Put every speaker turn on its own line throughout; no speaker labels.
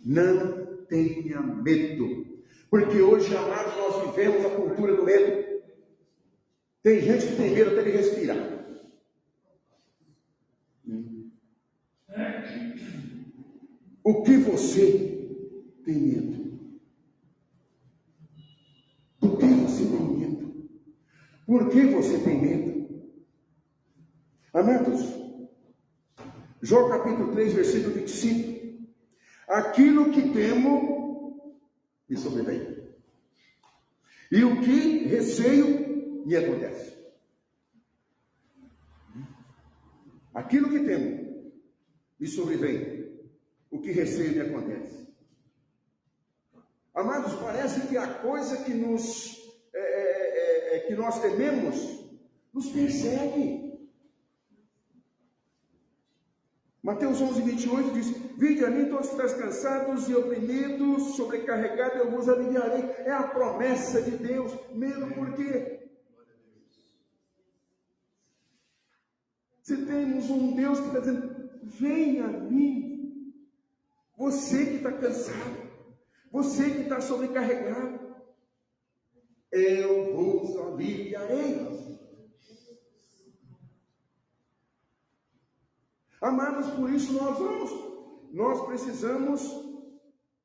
Não tenha medo. Porque hoje, amados, nós vivemos a cultura do medo. Tem gente que tem medo até de respirar. O que você tem medo? Do que você tem medo? Por que você tem medo? Amados, Jó capítulo 3, versículo 25. Aquilo que temo me sobrevém. E o que receio me acontece. Aquilo que temo me sobrevém. O que receio me acontece. Amados, parece que a coisa que que nós tememos nos persegue. Mateus 11, 28 diz: vinde a mim todos que estáis cansados e oprimidos, sobrecarregados, eu vos aliviarei. É a promessa de Deus. Medo por quê? Se temos um Deus que está dizendo: venha a mim. Você que está cansado, você que está sobrecarregado, eu vos aliviarei. Amados, por isso nós precisamos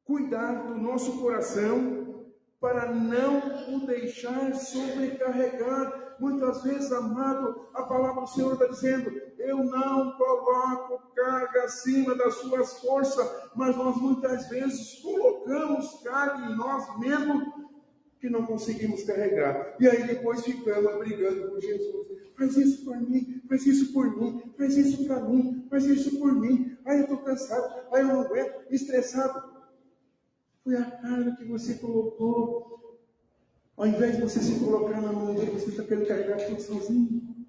cuidar do nosso coração para não o deixar sobrecarregar. Muitas vezes, amado, a palavra do Senhor está dizendo: eu não coloco carga acima das suas forças, mas nós muitas vezes colocamos carga em nós mesmos que não conseguimos carregar. E aí depois ficamos brigando por Jesus. Faz isso por mim, faz isso por mim, faz isso para mim, faz isso por mim. Ai, eu estou cansado, ai, eu não aguento, estressado. Foi a carga que você colocou. Ao invés de você se colocar na mão dele, você está querendo carregar tudo sozinho.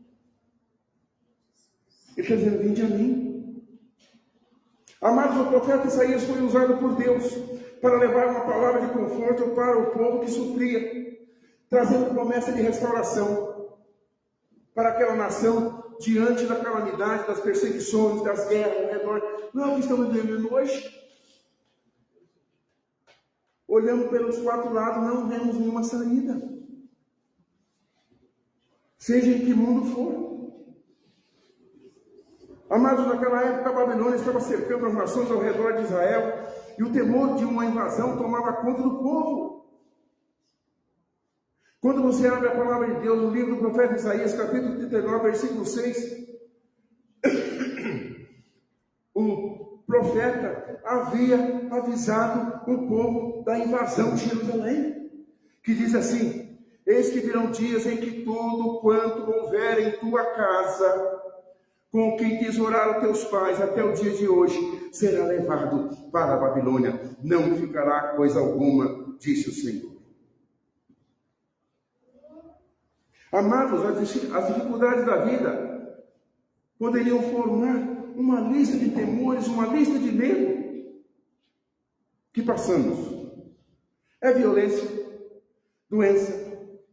Ele está dizendo: vinde a mim. Amados, o profeta Isaías foi usado por Deus para levar uma palavra de conforto para o povo que sofria, trazendo promessa de restauração para aquela nação diante da calamidade, das perseguições, das guerras ao redor. Não é o que estamos vivendo hoje. Olhando pelos quatro lados, não vemos nenhuma saída. Seja em que mundo for. Amados, naquela época a Babilônia estava cercando as nações ao redor de Israel, e o temor de uma invasão tomava conta do povo. Quando você abre a palavra de Deus no livro do profeta Isaías, capítulo 39, versículo 6, o profeta havia avisado o povo da invasão de Jerusalém, que diz assim: eis que virão dias em que tudo quanto houver em tua casa, com quem tesouraram teus pais até o dia de hoje, será levado para a Babilônia. Não ficará coisa alguma, disse o Senhor. Amados, as dificuldades da vida poderiam formar uma lista de temores, uma lista de medo que passamos. É violência, doença,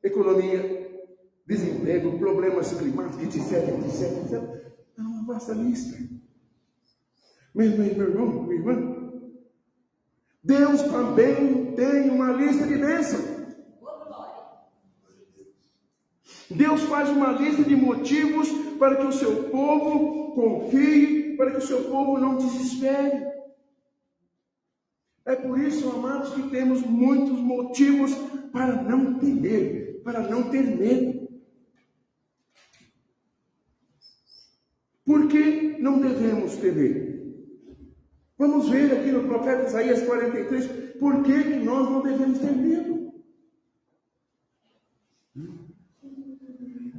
economia, desemprego, problemas climáticos, etc. É uma vasta lista. Meu irmão, minha irmã, Deus também tem uma lista de bênçãos. Deus faz uma lista de motivos para que o seu povo confie, para que o seu povo não desespere. É por isso, amados, que temos muitos motivos para não temer, para não ter medo. Por que não devemos temer? Vamos ver aqui no profeta Isaías 43, por que nós não devemos ter medo?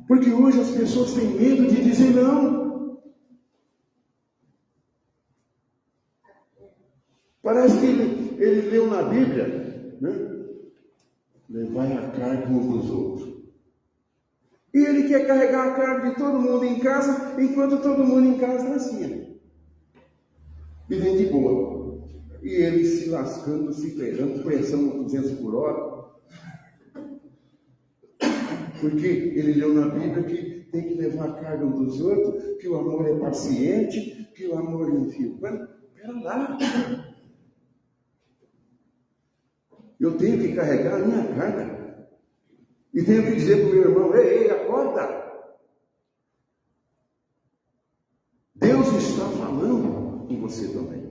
Porque hoje as pessoas têm medo de dizer não. Parece que ele leu na Bíblia, né? Levai a carga uns dos outros. E ele quer carregar a carga de todo mundo em casa, enquanto todo mundo em casa está assim. E vem de boa. E ele se lascando, se ferrando, pressão a 200 por hora. Porque ele leu na Bíblia que tem que levar a carga um dos outros, que o amor é paciente, que o amor enfia. Mas, pera lá. Eu tenho que carregar a minha carga. E tenho que dizer para o meu irmão: ei, acorda. Deus está falando com você também.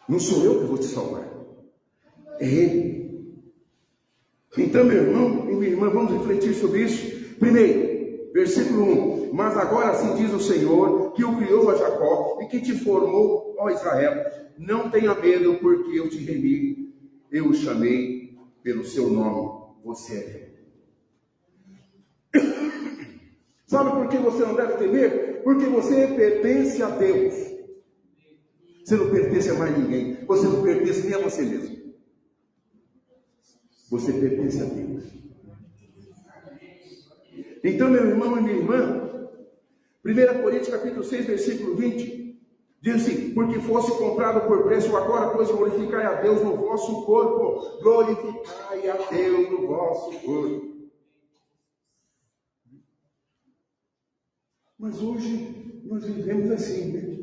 Não sou eu que vou te salvar. É Ele. Então, meu irmão e minha irmã, vamos refletir sobre isso. Primeiro, versículo 1. Mas agora assim diz o Senhor, que o criou a Jacó e que te formou, ó Israel. Não tenha medo, porque eu te remi. Eu o chamei pelo seu nome. Você é meu. Sabe por que você não deve temer? Porque você pertence a Deus. Você não pertence a mais ninguém. Você não pertence nem a você mesmo. Você pertence a Deus. Então, meu irmão e minha irmã, 1 Coríntios capítulo 6, versículo 20, diz assim: porque fosse comprado por preço, agora, pois, glorificai a Deus no vosso corpo. Glorificai a Deus no vosso corpo. Mas hoje nós vivemos assim, né?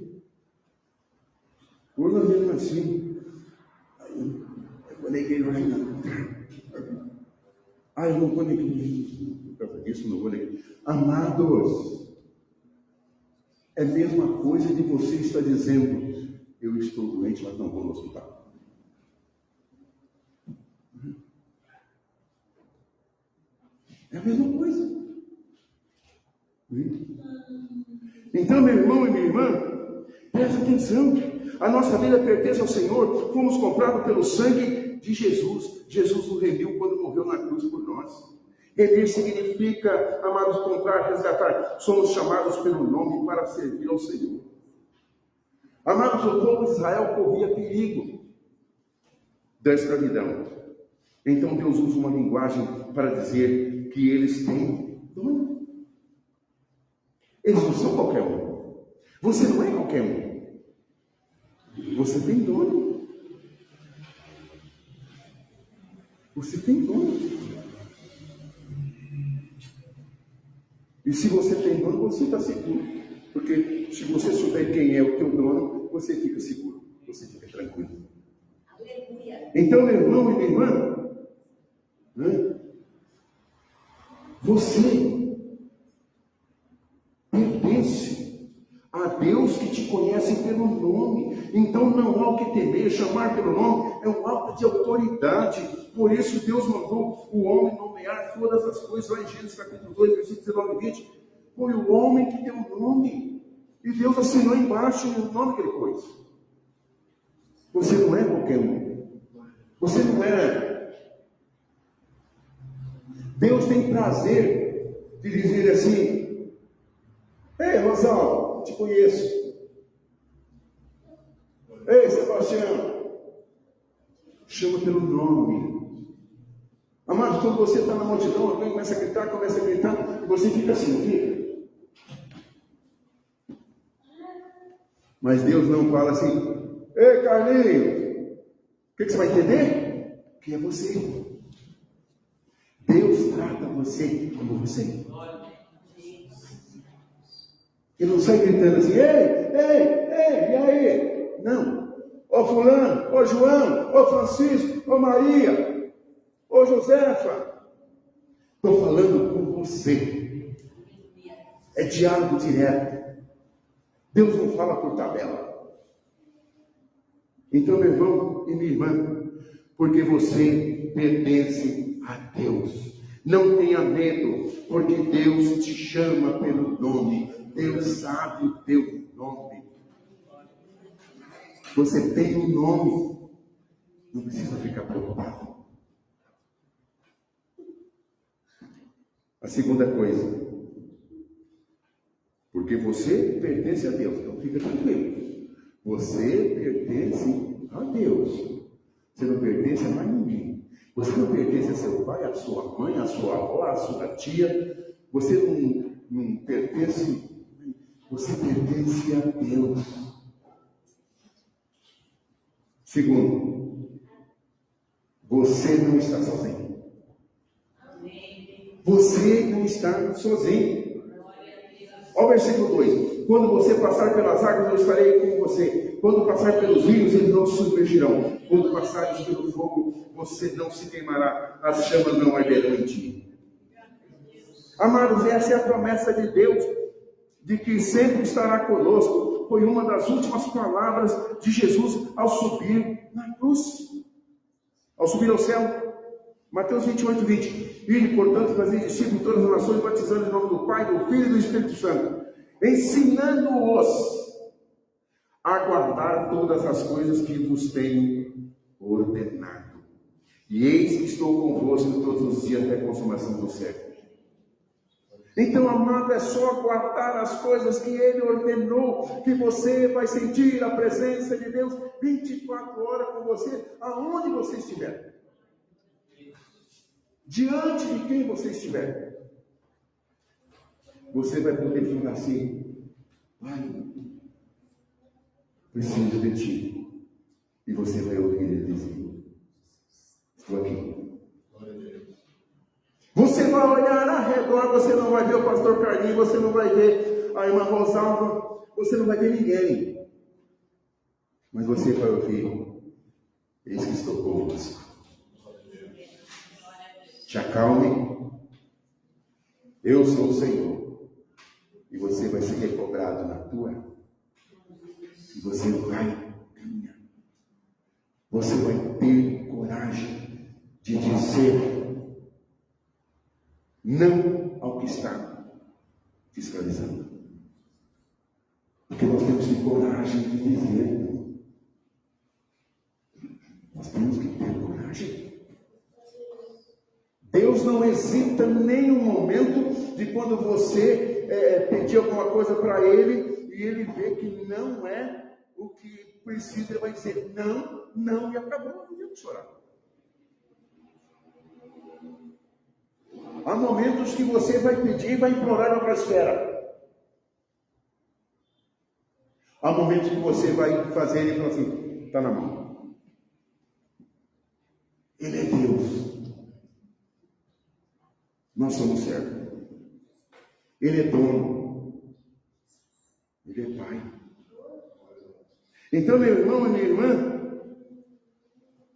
Hoje nós vivemos assim. Eu vou na igreja hoje não. Eu não vou na igreja. Por causa disso, não vou na igreja. Amados, é a mesma coisa de você estar dizendo: eu estou doente, mas não vou no hospital. É a mesma coisa. Então, meu irmão e minha irmã, preste atenção. A nossa vida pertence ao Senhor. Fomos comprados pelo sangue de Jesus. Jesus nos remiu quando morreu na cruz por nós. Remir significa, amados, comprar, resgatar. Somos chamados pelo nome para servir ao Senhor. Amados, o povo de Israel corria perigo da escravidão. Então Deus usa uma linguagem para dizer que eles têm dono. Eles não são qualquer um. Você não é qualquer um. Você tem dono. Você tem dono. E se você tem dono, você está seguro. Porque se você souber quem é o teu dono, você fica seguro. Você fica tranquilo. Aleluia. Então, meu irmão e minha irmã, né? Você pertence a Deus que te conhece pelo nome. Então não há o que temer. Chamar pelo nome é um ato de autoridade. Por isso Deus mandou o homem nomear todas as coisas. Lá em Gênesis capítulo 2, versículos 19 e 20. Foi o homem que deu o nome. E Deus assinou embaixo o nome que ele pôs. Você não é qualquer um. Você não é. Deus tem prazer de dizer assim: ei, Rosal, te conheço. Ei, Sebastião, chama pelo nome. Amado, quando você está na multidão, alguém começa a gritar, e você fica assim, fica. Mas Deus não fala assim: ei, Carlinhos, o que você vai entender? Que é você. Deus trata você como você. Ele não sai gritando assim: ei, e aí? Não. Ô fulano, ô João, ô Francisco, ô Maria, ô Josefa. Estou falando com você. É diálogo direto. Deus não fala por tabela. Então, meu irmão e minha irmã, porque você pertence a Deus. Não tenha medo, porque Deus te chama pelo nome. Deus sabe o teu nome. Você tem um nome. Não precisa ficar preocupado. A segunda coisa, porque você pertence a Deus. Então fica tranquilo. Você pertence a Deus. Você não pertence a mais ninguém. Você não pertence a seu pai, a sua mãe, a sua avó, a sua tia. Você não pertence. Você pertence a Deus. Segundo, você não está sozinho. Você não está sozinho. Olha o versículo 2. Quando você passar pelas águas, eu estarei com você. Quando passar pelos rios, eles não se submergirão. Quando passares pelo fogo, você não se queimará. As chamas não arderão em ti. Amados, essa é a promessa de Deus, de que sempre estará conosco. Foi uma das últimas palavras de Jesus ao subir na cruz, ao subir ao céu. Mateus 28, 20. E, portanto, fazer discípulos de todas as nações, batizando em nome do Pai, do Filho e do Espírito Santo, ensinando-os a guardar todas as coisas que vos tenho ordenado. E eis que estou convosco todos os dias até a consumação do século. Então, amado, é só guardar as coisas que Ele ordenou, que você vai sentir a presença de Deus 24 horas com você, aonde você estiver. Diante de quem você estiver. Você vai poder falar assim: Pai, preciso de ti. E você vai ouvir ele dizer: estou aqui. Você vai olhar ao redor, você não vai ver o pastor Carlinhos, você não vai ver a irmã Rosalva, você não vai ver ninguém. Mas você vai ouvir: eis que estou convosco. Te acalme, eu sou o Senhor. E você vai ser recobrado na tua. E você vai caminhar. Você vai ter coragem de dizer não ao que está fiscalizando. Porque nós temos que ter coragem de dizer. Nós temos que ter coragem. Deus não hesita em nenhum momento de quando você pedir alguma coisa para Ele e Ele vê que não é o que precisa, Ele vai dizer não, não, e acabou, não podemos chorar. Há momentos que você vai pedir e vai implorar na outra esfera. Há momentos que você vai fazer e falar assim: está na mão. Ele é Deus. Nós somos servos. Ele é dono. Ele é Pai. Então, meu irmão e minha irmã,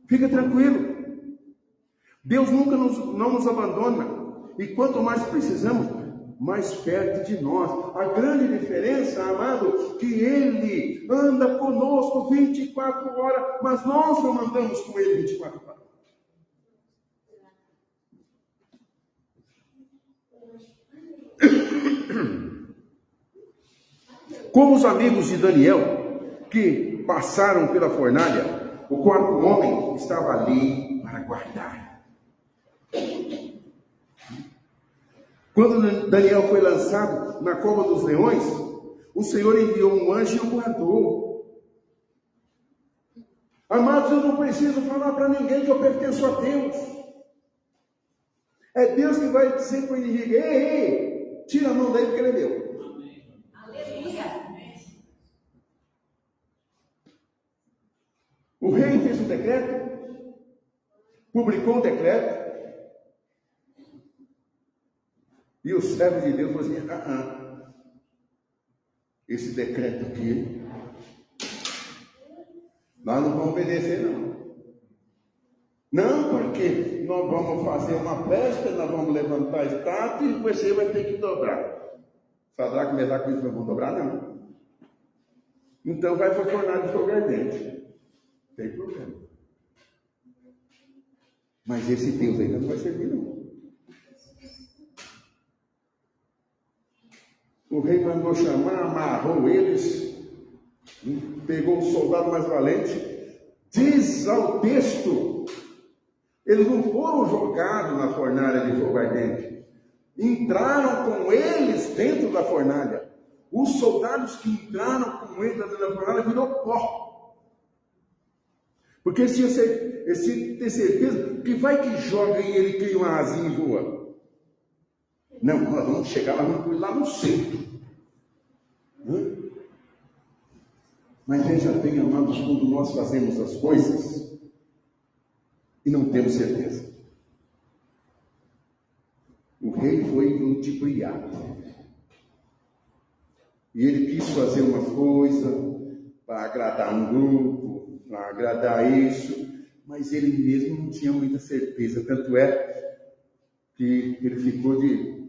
fica tranquilo. Deus nunca não nos abandona. E quanto mais precisamos, mais perto de nós. A grande diferença, amado, que Ele anda conosco 24 horas, mas nós não andamos com Ele 24 horas. Como os amigos de Daniel, que passaram pela fornalha, o quarto homem estava ali para guardar. Quando Daniel foi lançado na cova dos leões, o Senhor enviou um anjo e o guardou. Amados, eu não preciso falar para ninguém que eu pertenço a Deus. É Deus que vai dizer para o inimigo: ei, tira a mão dele porque ele é meu. Aleluia. O rei fez um decreto, publicou um decreto, e os servos de Deus falaram assim: esse decreto aqui, nós não vamos obedecer, não. Não, porque nós vamos fazer uma festa, nós vamos levantar a estátua e você vai ter que dobrar. Sadraque, Mesaque e Abednego vão dobrar, não. Então vai para a fornalha de fogo ardente. Não tem problema. Mas esse Deus ainda não vai servir, não. O rei mandou chamar, amarrou eles, pegou o soldado mais valente. Diz ao texto: eles não foram jogados na fornalha de fogo ardente, entraram com eles dentro da fornalha. Os soldados que entraram com eles dentro da fornalha virou pó, porque eles tinham ter certeza que vai que joga e ele cria uma asinha e voa. Não, nós vamos chegar lá, vamos lá no centro. Mas veja bem, amados, quando nós fazemos as coisas e não temos certeza. O rei foi ludibriado. E ele quis fazer uma coisa para agradar um grupo, para agradar isso, mas ele mesmo não tinha muita certeza, tanto é que ele ficou de...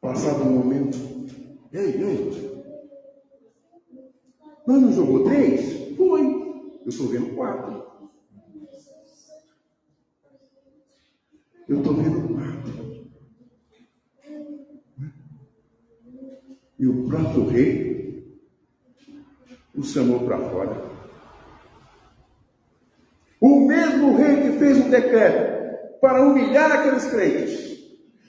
Passado um momento, ei, mas não jogou 3? Foi, eu estou vendo 4. Eu estou vendo 4. E o próprio rei o chamou para fora. O mesmo rei que fez um decreto para humilhar aqueles crentes,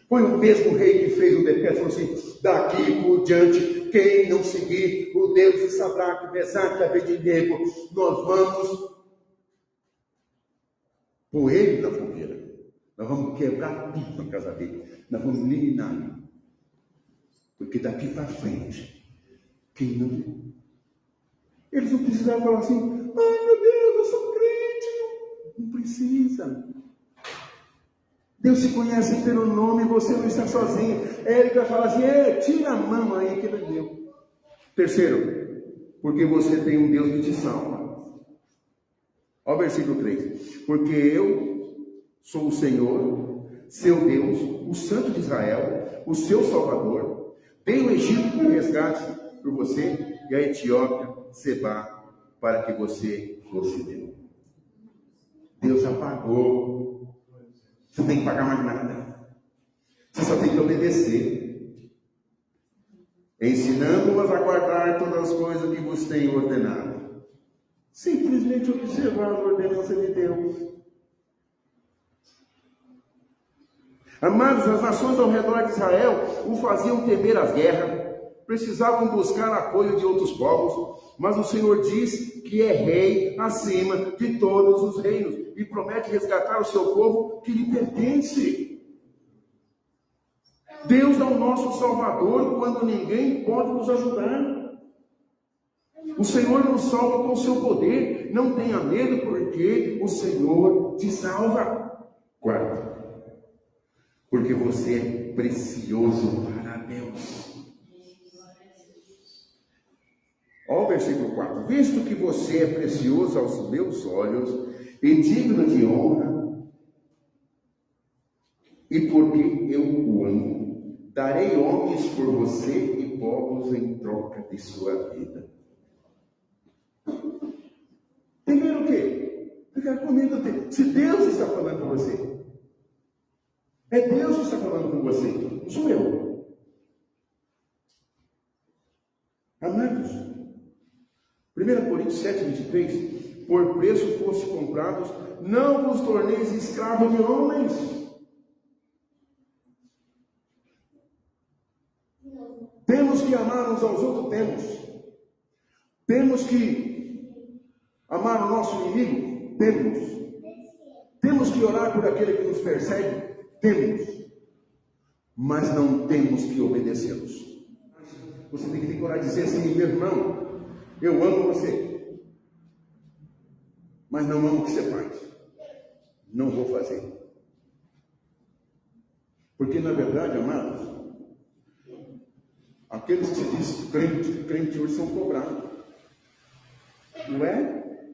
foi o mesmo rei que fez o decreto, falou assim: daqui por diante, quem não seguir o Deus de Sadraque, Mesaque e Abednego, nós vamos pôr ele na fogueira. Nós vamos quebrar tudo na casa dele. Nós vamos eliminar. Porque daqui para frente, quem não... Eles não precisavam falar assim: ai meu Deus, eu sou crente. Não precisa. Deus se conhece pelo nome, você não está sozinho. Ele vai falar assim: tira a mão aí que ele é meu. Terceiro, porque você tem um Deus que te salva. Olha o versículo 3. Porque eu sou o Senhor, seu Deus, o Santo de Israel, o seu Salvador. Dei o Egito por resgate por você e a Etiópia, Sebá, para que você fosse meu. Deus já pagou. Você não tem que pagar mais nada. Você só tem que obedecer. Ensinando-as a guardar todas as coisas que vos tenho ordenado. Simplesmente observar a ordenança de Deus. Amados, as nações ao redor de Israel o faziam temer as guerras, precisavam buscar apoio de outros povos, mas o Senhor diz que é rei acima de todos os reinos e promete resgatar o seu povo que lhe pertence. Deus é o nosso Salvador quando ninguém pode nos ajudar. O Senhor nos salva com o seu poder. Não tenha medo, porque o Senhor te salva. 4. Porque você é precioso para Deus. Olha o versículo 4. Visto que você é precioso aos meus olhos e digno de honra, e porque eu o amo, darei homens por você e povos em troca de sua vida. Primeiro o quê? Ficar com medo dele. Se Deus está falando com você, é Deus que está falando com você, não sou eu. Amados, 1 Coríntios 7:23, por preço foste comprados, não vos torneis escravos de homens. Temos que amar uns aos outros, temos que amar o nosso inimigo, temos que orar por aquele que nos persegue, mas não temos que obedecê-los. Você tem que decorar e dizer assim: meu irmão, eu amo você, mas não amo o que você faz. Não vou fazer. Porque na verdade, amados, aqueles que se dizem crente hoje são cobrados. Não é?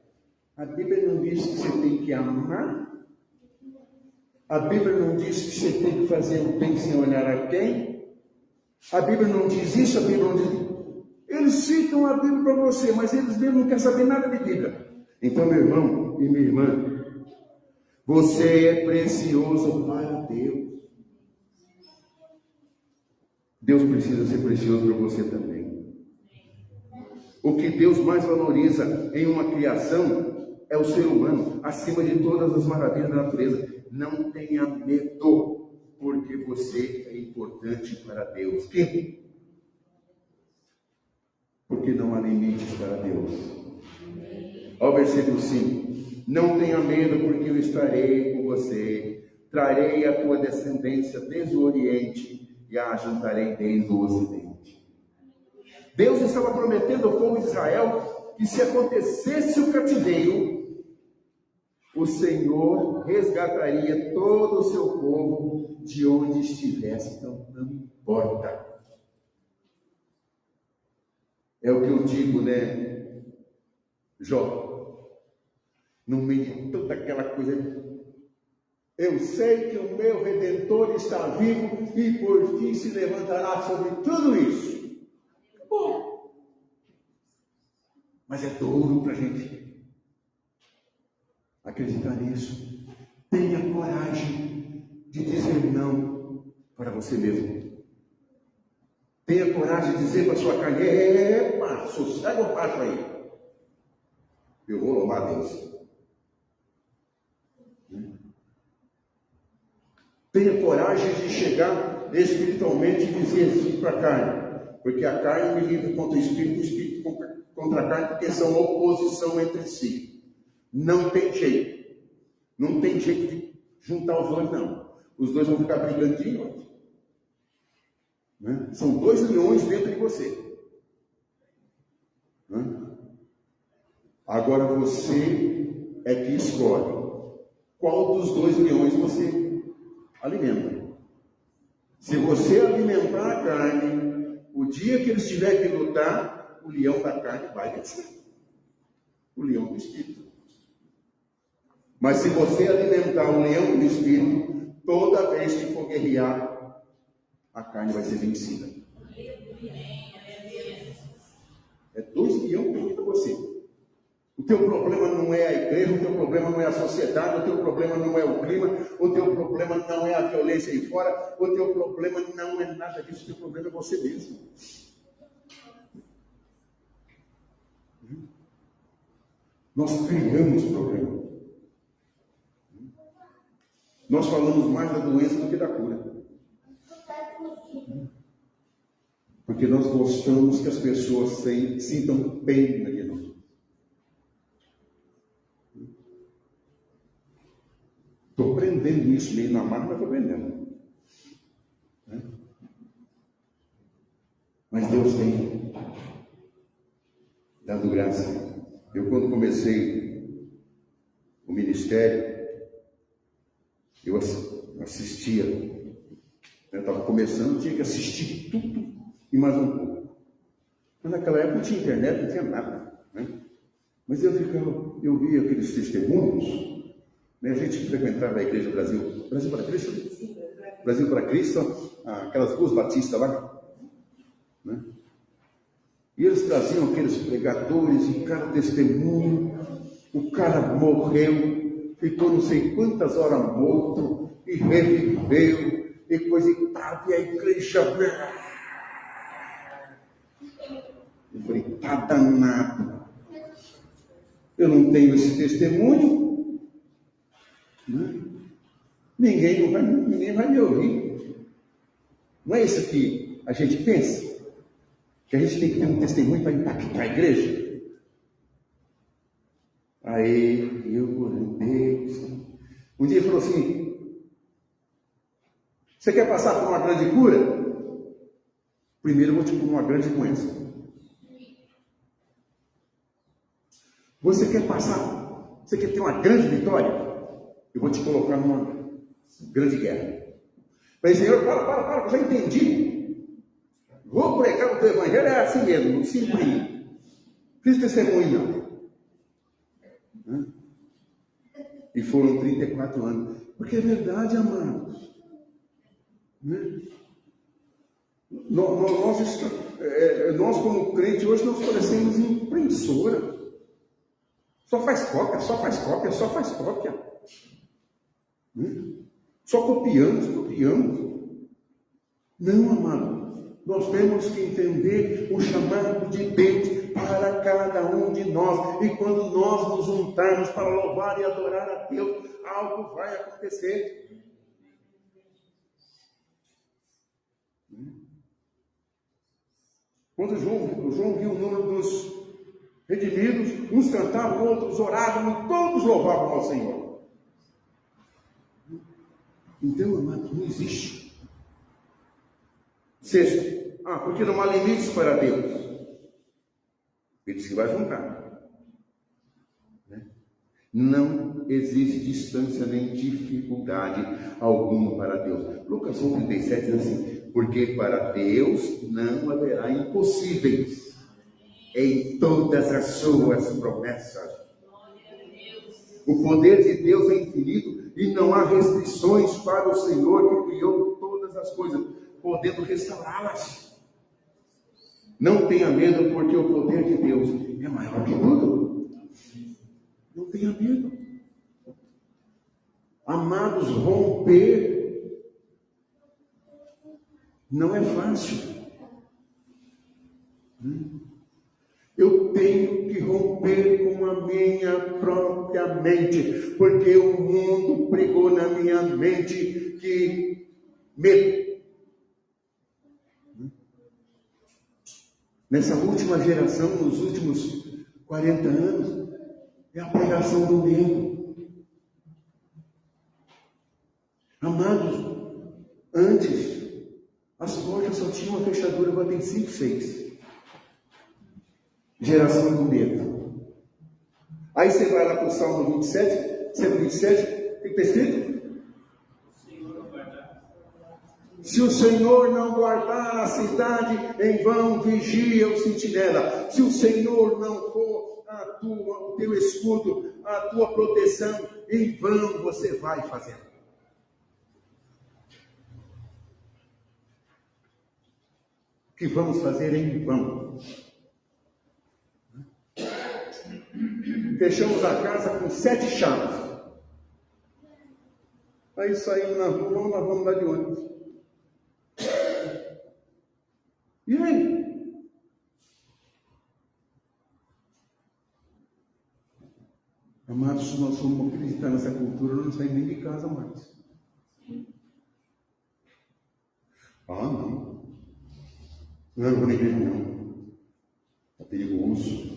A Bíblia não diz que você tem que amar. A Bíblia não diz que você tem que fazer o bem sem olhar a quem. A Bíblia não diz isso, a Bíblia não diz... Eles citam a Bíblia para você, mas eles mesmo não querem saber nada de Bíblia. Então, meu irmão e minha irmã, você é precioso para Deus. Deus precisa ser precioso para você também. O que Deus mais valoriza em uma criação é o ser humano, acima de todas as maravilhas da natureza. Não tenha medo, porque você é importante para Deus. Quem? Porque não há limites para Deus. Olha o versículo 5. Não tenha medo, porque eu estarei com você. Trarei a tua descendência desde o Oriente e a ajuntarei desde o Ocidente. Deus estava prometendo ao povo de Israel que se acontecesse o cativeiro, o Senhor resgataria todo o seu povo de onde estivesse. Então não importa. É o que eu digo, né, Jó? No meio de toda aquela coisa, eu sei que o meu Redentor está vivo e por fim se levantará sobre tudo isso. Bom, mas é duro para a gente acreditar nisso. Tenha coragem de dizer não para você mesmo. Tenha coragem de dizer para a sua carne: epa, sossega o passo aí. Eu vou louvar a Deus. Tenha coragem de chegar espiritualmente e dizer assim para a carne. Porque a carne milita contra o espírito contra a carne, porque são oposição entre si. Não tem jeito. Não tem jeito de juntar os dois, não. Os dois vão ficar brigando de noite. Né? São 2 leões dentro de você. Né? Agora você é que escolhe qual dos 2 leões você alimenta. Se você alimentar a carne, o dia que eles tiverem que lutar, o leão da carne vai vencer. O leão do espírito. Mas se você alimentar o leão do espírito, toda vez que for guerrear, a carne vai ser vencida. É 2 leões que para você. O teu problema não é a igreja, o teu problema não é a sociedade, o teu problema não é o clima, o teu problema não é a violência aí fora, o teu problema não é nada disso, o teu problema é você mesmo. Nós criamos problema. Nós falamos mais da doença do que da cura. Porque nós gostamos que as pessoas sintam pena de nós. Estou aprendendo isso, meio na marca, mas estou aprendendo. Mas Deus tem dado graça. Eu, quando comecei o ministério, eu assistia. Eu estava começando, tinha que assistir tudo e mais um pouco. Mas naquela época não tinha internet, não tinha nada. Né? Mas eu via aqueles testemunhos. A gente frequentava a Igreja Brasil para Cristo, Brasil para Cristo, aquelas 2 batistas lá, né? E eles traziam aqueles pregadores, e cada testemunho, o cara morreu, ficou não sei quantas horas morto, e reviveu, e coisa e tal, e a igreja... Eu falei, tá danado, eu não tenho esse testemunho, né? Ninguém vai me ouvir. Não é isso que a gente pensa? Que a gente tem que ter um testemunho para impactar a igreja? Aí eu orei. Um dia ele falou assim: você quer passar por uma grande cura? Primeiro eu vou te pôr uma grande doença. Você quer ter uma grande vitória? Eu vou te colocar numa grande guerra. Falei, Senhor, para, eu já entendi. Vou pregar o teu evangelho, é assim mesmo, simples. Fiz testemunho. E foram 34 anos. Porque é verdade, amados. Né? Nós, como crente, hoje nós parecemos imprensora. Só faz cópia. Só copiamos. Não, amado. Nós temos que entender o chamado de Deus para cada um de nós. E quando nós nos juntarmos para louvar e adorar a Deus, algo vai acontecer. Quando João viu o número dos redimidos, uns cantavam, outros oravam, e todos louvavam ao Senhor. Então, amado, não existe. Sexto, porque não há limites para Deus. Ele disse que vai juntar. Não existe distância nem dificuldade alguma para Deus. Lucas 1,37 diz assim: porque para Deus não haverá impossíveis. em todas as suas promessas. O poder de Deus é infinito e não há restrições para o Senhor que criou todas as coisas, podendo restaurá-las. Não tenha medo, porque o poder de Deus é maior que tudo. Não tenha medo. Amados, romper não é fácil. Eu tenho que romper com a minha própria mente, porque o mundo pregou na minha mente que medo. Nessa última geração, nos últimos 40 anos, é a pregação do medo. Amados, antes, as portas só tinham uma fechadura, agora tem 5, 6. Geração do medo. Aí você vai lá para o Salmo 27, Salmo 27, o que está escrito? Se o Senhor não guardar a cidade, em vão vigia o sentinela. Se o Senhor não for o teu escudo, a tua proteção, em vão você vai fazendo. O que vamos fazer em vão? Fechamos a casa com 7 chaves. Aí saímos na rua, nós vamos lá de ônibus. E aí? Amados, se nós formos acreditar nessa cultura, não saímos nem de casa mais. Não. Não vou na igreja, não. Está perigoso.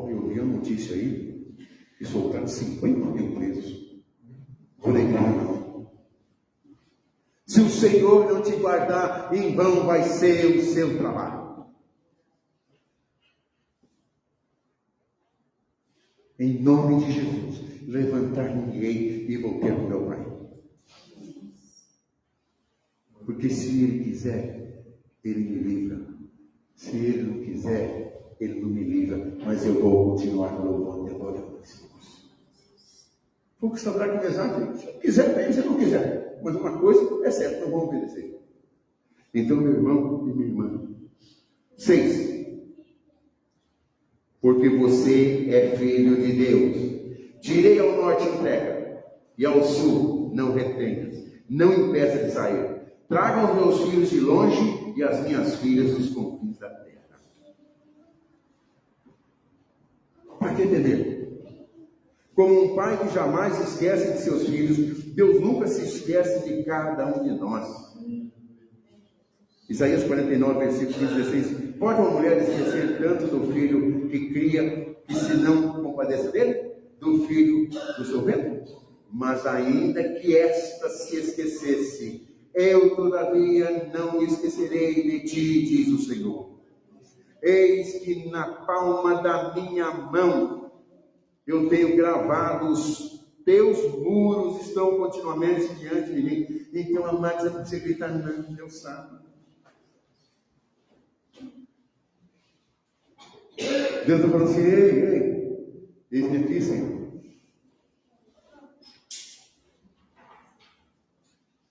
Eu vi a notícia aí que soltaram 50 mil presos. Vou na igreja, não. Se o Senhor não te guardar, em vão vai ser o seu trabalho. Em nome de Jesus, levantar-me-ei e voltei para o meu Pai. Porque se Ele quiser, Ele me livra. Se Ele não quiser, Ele não me livra. Mas eu vou continuar louvando e adorando a Deus. Pouco saberá que me exato. Se quiser, bem, se não quiser. Mas uma coisa é certa, não vou obedecer. Então, meu irmão e minha irmã. 6. Porque você é filho de Deus. Direi ao norte entrega, e ao sul não retenhas. Não impeça de sair. Traga os meus filhos de longe e as minhas filhas dos confins da terra. Para que entender? Como um pai que jamais se esquece de seus filhos, Deus nunca se esquece de cada um de nós. Isaías 49, versículo 15, 16. Pode uma mulher esquecer tanto do filho que cria, que se não compadeça dele? Do filho do seu ventre? Mas ainda que esta se esquecesse, eu todavia não me esquecerei de ti, diz o Senhor. Eis que na palma da minha mão eu tenho gravado os teus muros, estão continuamente diante de mim. Então, amados, não precisa gritar, não, Deus sabe. Deus está falando assim, ei, eis-me aqui, Senhor.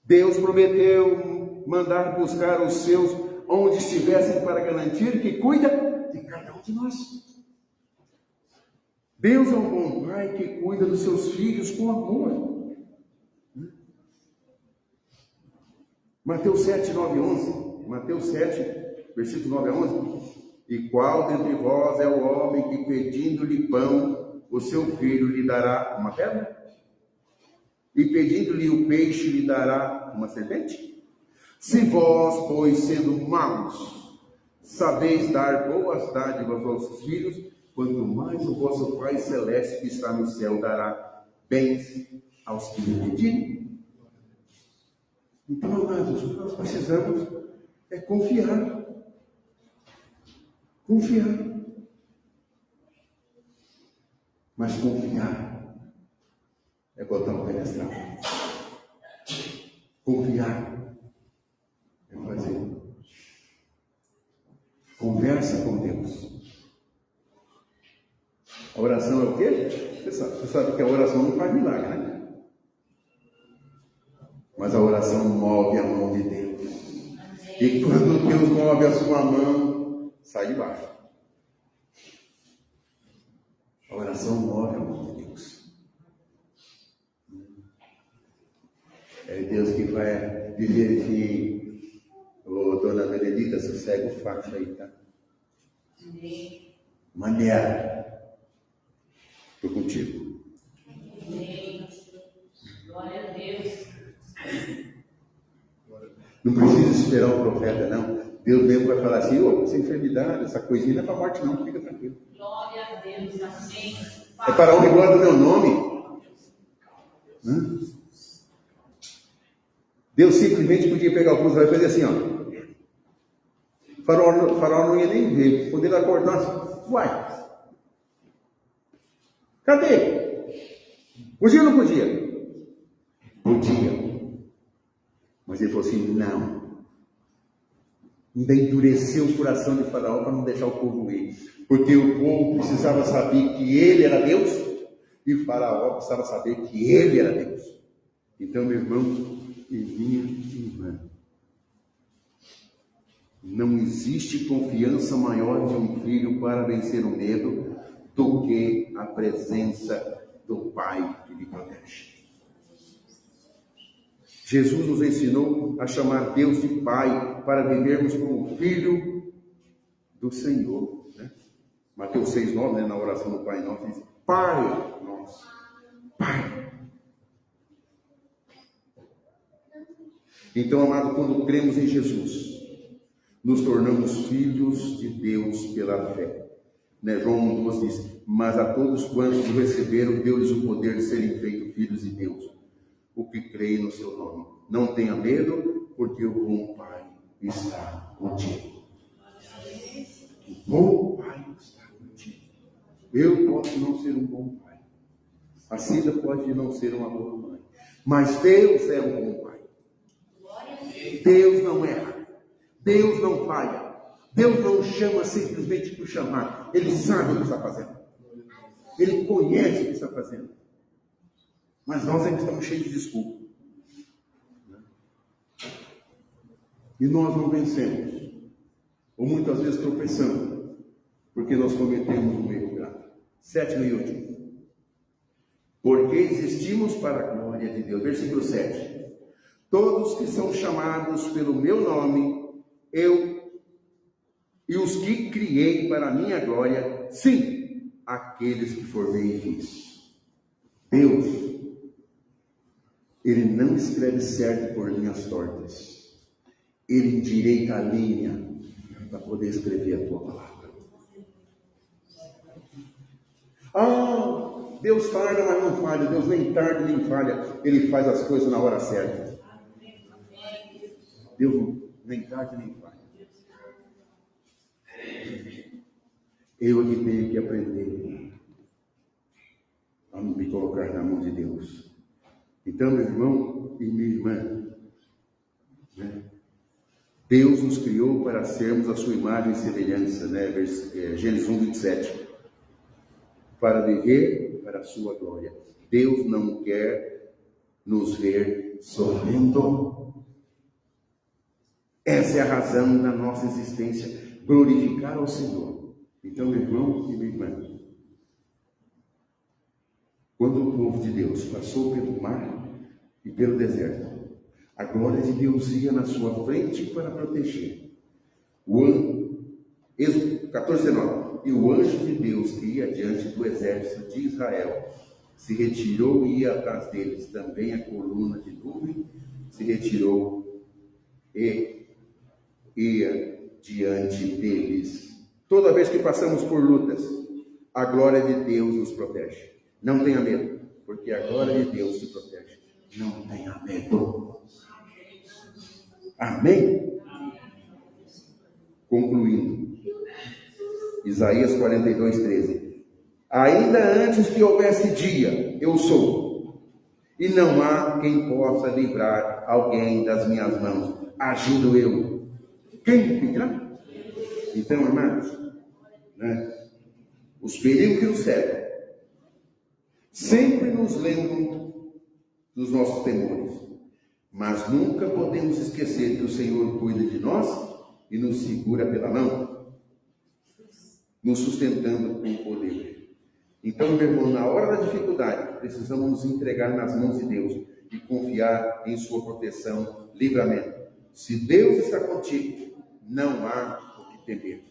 Deus prometeu mandar buscar os seus onde estivessem para garantir que cuida de cada um de nós. Deus é um bom pai que cuida dos seus filhos com amor. Mateus 7, 9 11. Mateus 7, versículo 9 a 11. E qual dentre vós é o homem que, pedindo-lhe pão, o seu filho lhe dará uma pedra? E pedindo-lhe o peixe, lhe dará uma serpente? Se vós, pois, sendo maus, sabeis dar boas dádivas aos vossos filhos, quanto mais o vosso Pai Celeste que está no céu dará bens aos que lhe pedirem. Então, amados, o que nós precisamos é confiar. Confiar. Mas confiar é botar o pé na estrada. Confiar é fazer. conversa com Deus. A oração é o quê? Você sabe que a oração não faz milagre, né? Mas a oração move a mão de Deus. E quando Deus move a sua mão, sai de baixo. A oração move a mão de Deus. É Deus que vai dizer que, dona Benedita, sossega o facho aí, tá? Maneira. Estou contigo.
Glória a Deus.
Não precisa esperar o profeta, não. Deus mesmo vai falar assim: essa enfermidade, essa coisinha não é para a morte, não. Fica tranquilo.
Glória a Deus. Amém.
É para a honra e glória do meu nome. Deus simplesmente podia pegar o cruz e fazer assim, ó. O faraó não ia nem ver. Quando ele acordasse, uai, cadê? Podia ou não podia? Podia. Mas ele falou assim, não. Ainda endureceu o coração de Faraó para não deixar o povo ir. Porque o povo precisava saber que ele era Deus e Faraó precisava saber que ele era Deus. Então, meu irmão e minha irmã, não existe confiança maior de um filho para vencer o medo do que a presença do Pai que lhe protege. Jesus nos ensinou a chamar Deus de Pai para vivermos como filho do Senhor. Né? Mateus 6,9, né, na oração do Pai Nosso, diz: Pai nosso, Pai. Então, amado, quando cremos em Jesus, nos tornamos filhos de Deus pela fé. Né? João 1,12 diz: mas a todos quantos o receberam, deu-lhes o poder de serem feitos filhos de Deus, o que creem no seu nome. Não tenha medo, porque o bom Pai está contigo. O bom Pai está contigo. Eu posso não ser um bom pai. A Cida pode não ser uma boa mãe. Mas Deus é um bom Pai. Deus não erra. Deus não falha. Deus não chama simplesmente por chamar. Ele sabe o que está fazendo. Ele conhece o que está fazendo. Mas nós ainda estamos cheios de desculpa. E nós não vencemos. Ou muitas vezes tropeçamos. Porque nós cometemos um erro grave. 7º e último. Porque existimos para a glória de Deus. Versículo 7. Todos que são chamados pelo meu nome, eu e os que criei para a minha glória, sim, aqueles que formei e fiz. Deus, Ele não escreve certo por linhas tortas. Ele endireita a linha para poder escrever a tua palavra. Deus tarda, mas não falha. Deus nem tarda, nem falha. Ele faz as coisas na hora certa. Deus nem tarde, nem falha. Eu que tenho que aprender a me colocar na mão de Deus. Então, meu irmão e minha irmã, né? Deus nos criou para sermos a sua imagem e semelhança, né? Gênesis 1:27. Para viver para a sua glória. Deus não quer nos ver sofrendo. Essa é a razão da nossa existência, glorificar ao Senhor. Então, meu irmão e minha irmã, quando o povo de Deus passou pelo mar e pelo deserto, a glória de Deus ia na sua frente para proteger. Êxodo 14:19. E o anjo de Deus que ia diante do exército de Israel se retirou e ia atrás deles. Também a coluna de nuvem se retirou e ia diante deles. Toda vez que passamos por lutas, a glória de Deus nos protege. Não tenha medo, porque a glória de Deus te protege. Não tenha medo. Amém? Concluindo, Isaías 42:13. Ainda antes que houvesse dia, eu sou, e não há quem possa livrar alguém das minhas mãos. Agindo eu, quem impedirá? Então, irmãos, os perigos que nos cercam sempre nos lembram dos nossos temores, mas nunca podemos esquecer que o Senhor cuida de nós e nos segura pela mão, nos sustentando com poder. Então, meu irmão, na hora da dificuldade, precisamos nos entregar nas mãos de Deus e confiar em sua proteção, livramento. Se Deus está contigo, não há o que temer.